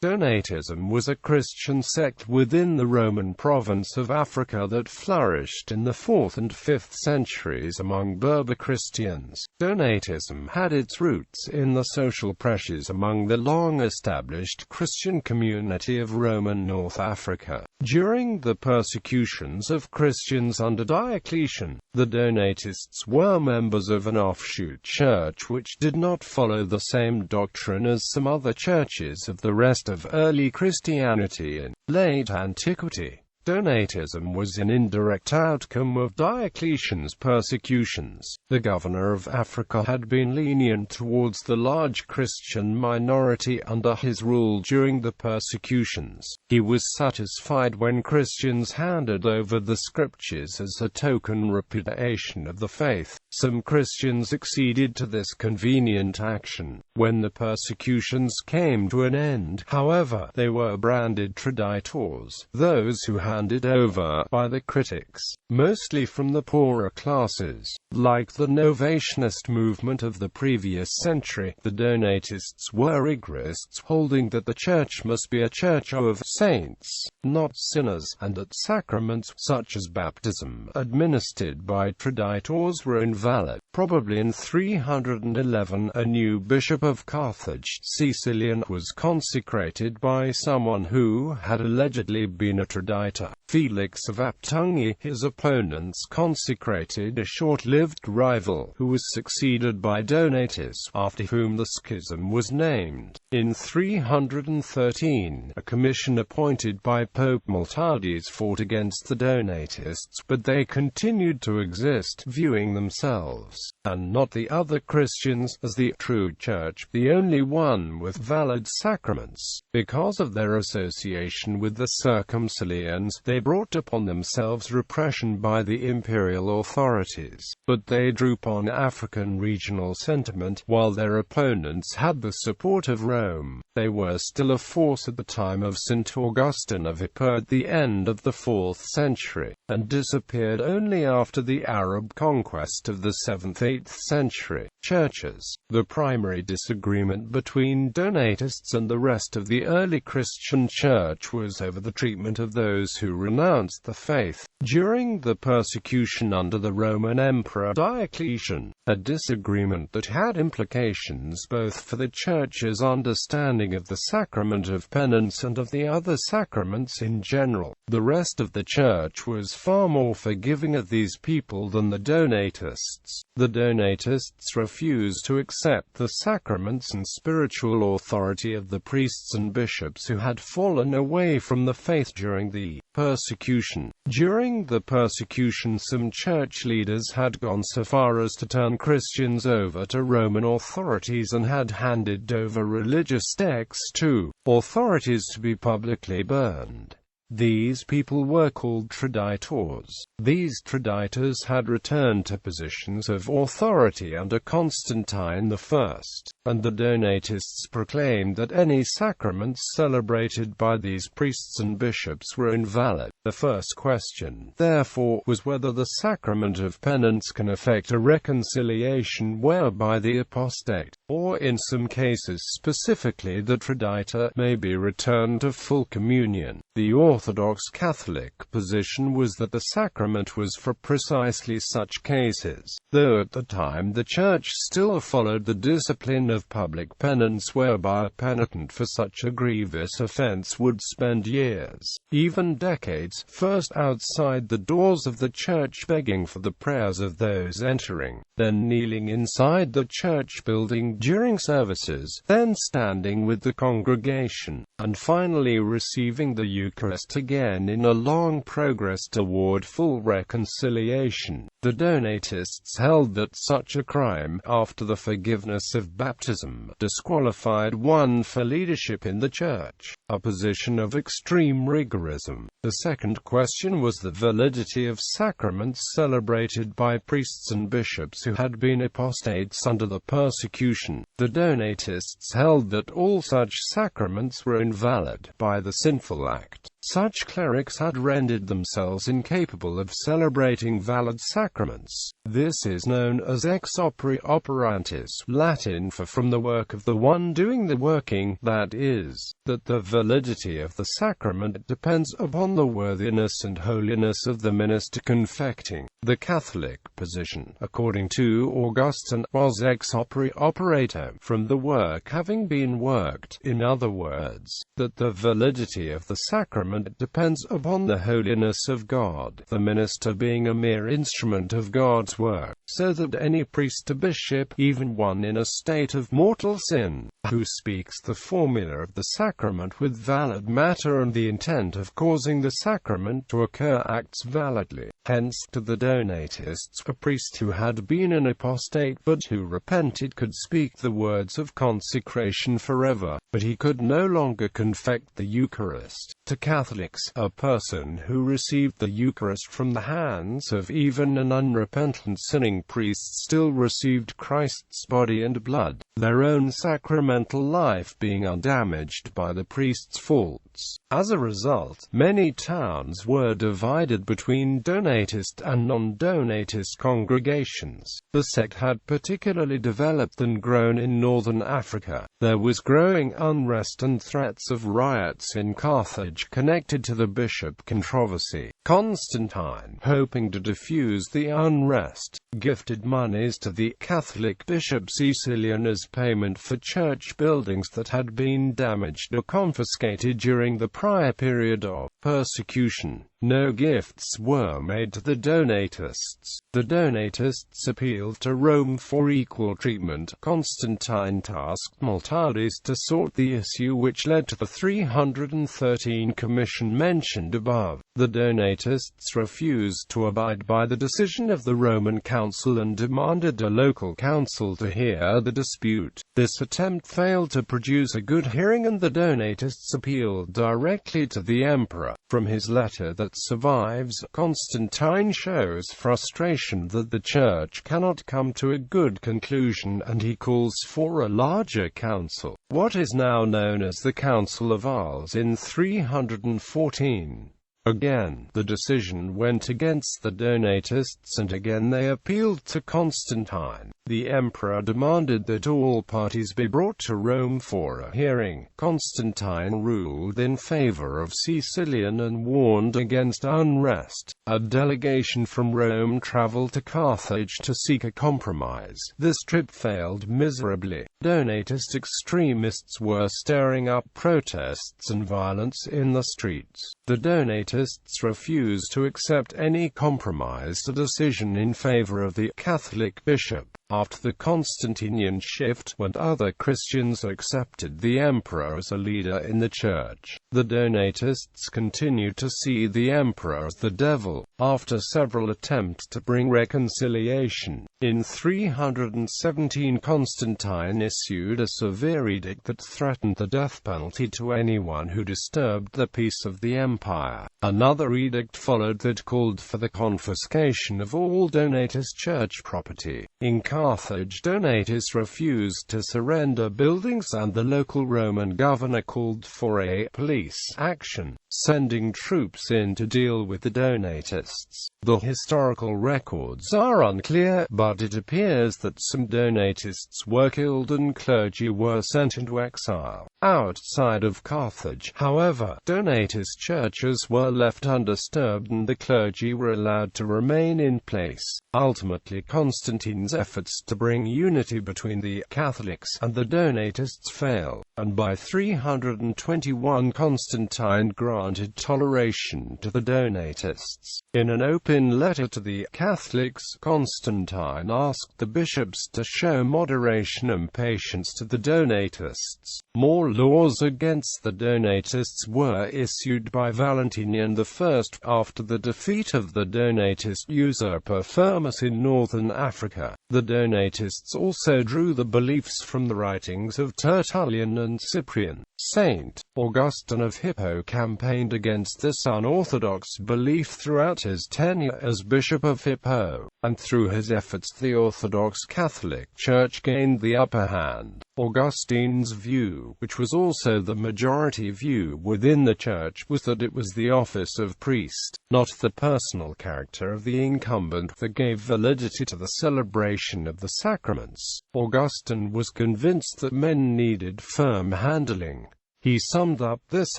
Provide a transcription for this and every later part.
Donatism was a Christian sect within the Roman province of Africa that flourished in the 4th and 5th centuries among Berber Christians. Donatism had its roots in the social pressures among the long-established Christian community of Roman North Africa. During the persecutions of Christians under Diocletian, the Donatists were members of an offshoot church which did not follow the same doctrine as some other churches of the rest of early Christianity in late antiquity. Donatism was an indirect outcome of Diocletian's persecutions. The governor of Africa had been lenient towards the large Christian minority under his rule during the persecutions. He was satisfied when Christians handed over the scriptures as a token repudiation of the faith. Some Christians acceded to this convenient action. When the persecutions came to an end, however, they were branded traditors, those who handed over by the critics, mostly from the poorer classes. Like the Novatianist movement of the previous century, the Donatists were rigorists, holding that the church must be a church of saints, not sinners, and that sacraments, such as baptism, administered by traditors were invalid. Probably in 311, a new bishop of Carthage, Sicilian, was consecrated by someone who had allegedly been a traditor. Felix of Aptungi, his opponents consecrated a short-lived rival, who was succeeded by Donatus, after whom the schism was named. In 313, a commission appointed by Pope Miltiades fought against the Donatists, but they continued to exist, viewing themselves, and not the other Christians, as the true church, the only one with valid sacraments. Because of their association with the Circumcilians, they brought upon themselves repression by the imperial authorities, but they drew upon African regional sentiment, while their opponents had the support of Rome. They were still a force at the time of St. Augustine of Hippo at the end of the 4th century, and disappeared only after the Arab conquest of the 7th-8th century. Churches. The primary disagreement between Donatists and the rest of the early Christian church was over the treatment of those who renounced the faith. During the persecution under the Roman Emperor Diocletian, a disagreement that had implications both for the Church's understanding of the sacrament of penance and of the other sacraments in general. The rest of the Church was far more forgiving of these people than the Donatists. The Donatists refused to accept the sacraments and spiritual authority of the priests and bishops who had fallen away from the faith during the persecution. During the persecution, some church leaders had gone so far as to turn Christians over to Roman authorities and had handed over religious texts to authorities to be publicly burned. These people were called traditors. These traditors had returned to positions of authority under Constantine I, and the Donatists proclaimed that any sacraments celebrated by these priests and bishops were invalid. The first question, therefore, was whether the sacrament of penance can effect a reconciliation whereby the apostate, or in some cases specifically the traditor, may be returned to full communion. The Orthodox Catholic position was that the sacrament was for precisely such cases, though at the time the Church still followed the discipline of public penance whereby a penitent for such a grievous offense would spend years, even decades, first outside the doors of the church begging for the prayers of those entering, then kneeling inside the church building during services, then standing with the congregation, and finally receiving the Eucharist again in a long progress toward full reconciliation. The Donatists held that such a crime, after the forgiveness of baptism, disqualified one for leadership in the church, a position of extreme rigorism. The second second question was the validity of sacraments celebrated by priests and bishops who had been apostates under the persecution. The Donatists held that all such sacraments were invalid by the sinful act. Such clerics had rendered themselves incapable of celebrating valid sacraments. This is known as ex opere operantis, Latin for from the work of the one doing the working, that is, that the validity of the sacrament depends upon the worthiness and holiness of the minister confecting. The Catholic position, according to Augustine, was ex opere operato, from the work having been worked, in other words, that the validity of the sacrament depends upon the holiness of God, the minister being a mere instrument of God's work, so that any priest or bishop, even one in a state of mortal sin, who speaks the formula of the sacrament with valid matter and the intent of causing the sacrament to occur, acts validly. Hence, to the Donatists, a priest who had been an apostate but who repented could speak the words of consecration forever, but he could no longer confect the Eucharist. To Catholics, a person who received the Eucharist from the hands of even an unrepentant sinning priest still received Christ's body and blood, their own sacramental life being undamaged by the priest's faults. As a result, many towns were divided between Donatist and non-Donatist congregations. The sect had particularly developed and grown in northern Africa. There was growing unrest and threats of riots in Carthage connected to the bishop controversy. Constantine, hoping to diffuse the unrest, gifted monies to the Catholic bishop Sicilian as payment for church buildings that had been damaged or confiscated during the prior period of persecution. No gifts were made to the Donatists. The Donatists appealed to Rome for equal treatment. Constantine tasked Miltiades to sort the issue, which led to the 313 commission mentioned above. The Donatists refused to abide by the decision of the Roman Council and demanded a local council to hear the dispute. This attempt failed to produce a good hearing, and the Donatists appealed directly to the emperor. From his letter that survives, Constantine shows frustration that the church cannot come to a good conclusion, and he calls for a larger council, what is now known as the Council of Arles, in 314. Again, the decision went against the Donatists, and again they appealed to Constantine. The emperor demanded that all parties be brought to Rome for a hearing. Constantine ruled in favor of Sicilian and warned against unrest. A delegation from Rome traveled to Carthage to seek a compromise. This trip failed miserably. Donatist extremists were stirring up protests and violence in the streets. The Donatists refused to accept any compromise, a decision in favor of the Catholic bishop. After the Constantinian shift, when other Christians accepted the emperor as a leader in the church, the Donatists continued to see the emperor as the devil. After several attempts to bring reconciliation, in 317 Constantine issued a severe edict that threatened the death penalty to anyone who disturbed the peace of the empire. Another edict followed that called for the confiscation of all Donatist church property. In Carthage, Donatists refused to surrender buildings, and the local Roman governor called for a police action, sending troops in to deal with the Donatists. The historical records are unclear, but it appears that some Donatists were killed and clergy were sent into exile. Outside of Carthage, however, Donatist churches were left undisturbed and the clergy were allowed to remain in place. Ultimately, Constantine's efforts to bring unity between the Catholics and the Donatists failed, and by 321 Constantine granted toleration to the Donatists. In an open letter to the Catholics, Constantine Valentine asked the bishops to show moderation and patience to the Donatists. More laws against the Donatists were issued by Valentinian I after the defeat of the Donatist usurper Firmus in northern Africa. The Donatists also drew the beliefs from the writings of Tertullian and Cyprian. Saint Augustine of Hippo campaigned against this unorthodox belief throughout his tenure as Bishop of Hippo, and through his efforts the Orthodox Catholic Church gained the upper hand. Augustine's view, which was also the majority view within the Church, was that it was the office of priest, not the personal character of the incumbent, that gave validity to the celebration of the sacraments. Augustine was convinced that men needed firm handling. He summed up this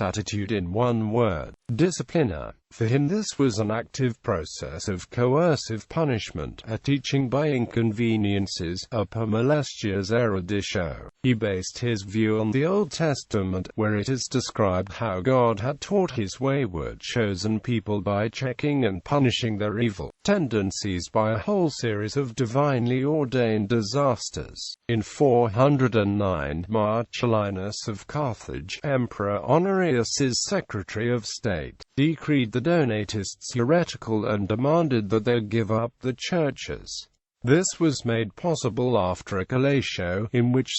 attitude in one word: disciplina. For him this was an active process of coercive punishment, a teaching by inconveniences, a per molestias eruditio. He based his view on the Old Testament, where it is described how God had taught his wayward chosen people by checking and punishing their evil tendencies by a whole series of divinely ordained disasters. In 409, Marcellinus of Carthage, Emperor Honorius's Secretary of State, decreed the Donatists heretical and demanded that they give up the churches. This was made possible after a collatio, in which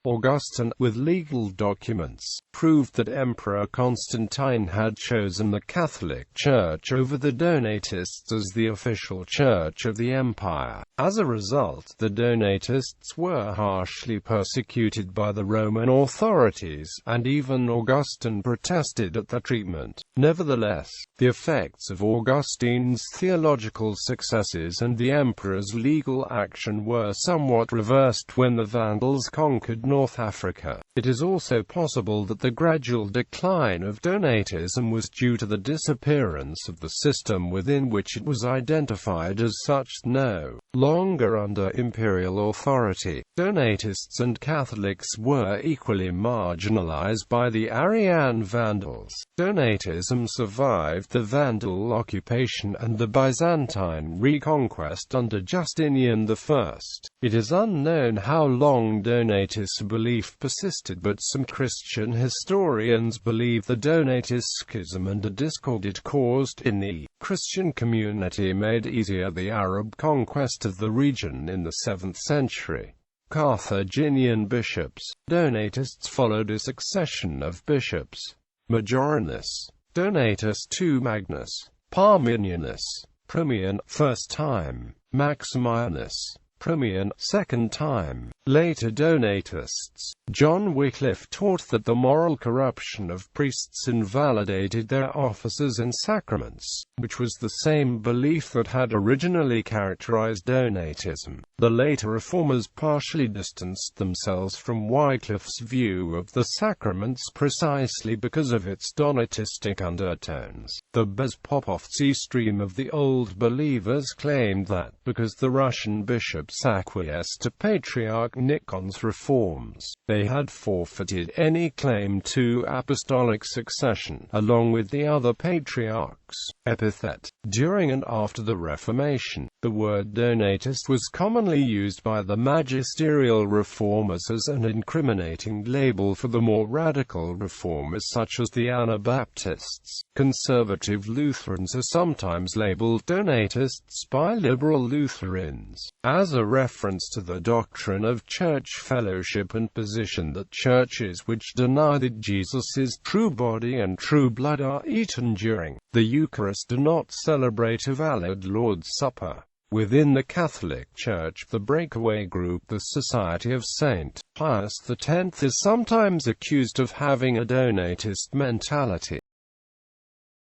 Augustine, with legal documents, proved that Emperor Constantine had chosen the Catholic Church over the Donatists as the official church of the empire. As a result, the Donatists were harshly persecuted by the Roman authorities, and even Augustine protested at their treatment. Nevertheless, the effects of Augustine's theological successes and the emperor's legal action were somewhat reversed when the Vandals conquered North Africa. It is also possible that the gradual decline of Donatism was due to the disappearance of the system within which it was identified as such, no longer under imperial authority. Donatists and Catholics were equally marginalized by the Arian Vandals. Donatism survived the Vandal occupation and the Byzantine reconquest under Justinian I. It is unknown how long Donatist belief persisted, but some Christian historians believe the Donatist schism and the discord it caused in the Christian community made easier the Arab conquest of the region in the 7th century. Carthaginian bishops. Donatists followed a succession of bishops: Majorinus, Donatus II Magnus, Parmenianus, Primian, first time, Maximianus, Primian, second time. Later Donatists. John Wycliffe taught that the moral corruption of priests invalidated their offices and sacraments, which was the same belief that had originally characterized Donatism. The later reformers partially distanced themselves from Wycliffe's view of the sacraments precisely because of its Donatistic undertones. The Bezpopovtsi stream of the Old Believers claimed that, because the Russian bishops acquiesced to Patriarch Nikon's reforms, they had forfeited any claim to apostolic succession, along with the other patriarchs. Epithet. During and after the Reformation, the word Donatist was commonly used by the magisterial reformers as an incriminating label for the more radical reformers such as the Anabaptists. Conservative Lutherans are sometimes labeled Donatists by liberal Lutherans, as a reference to the doctrine of church fellowship and position that churches which deny that Jesus' true body and true blood are eaten during the Eucharist do not celebrate a valid Lord's Supper. Within the Catholic Church, the breakaway group, the Society of St. Pius X, is sometimes accused of having a Donatist mentality.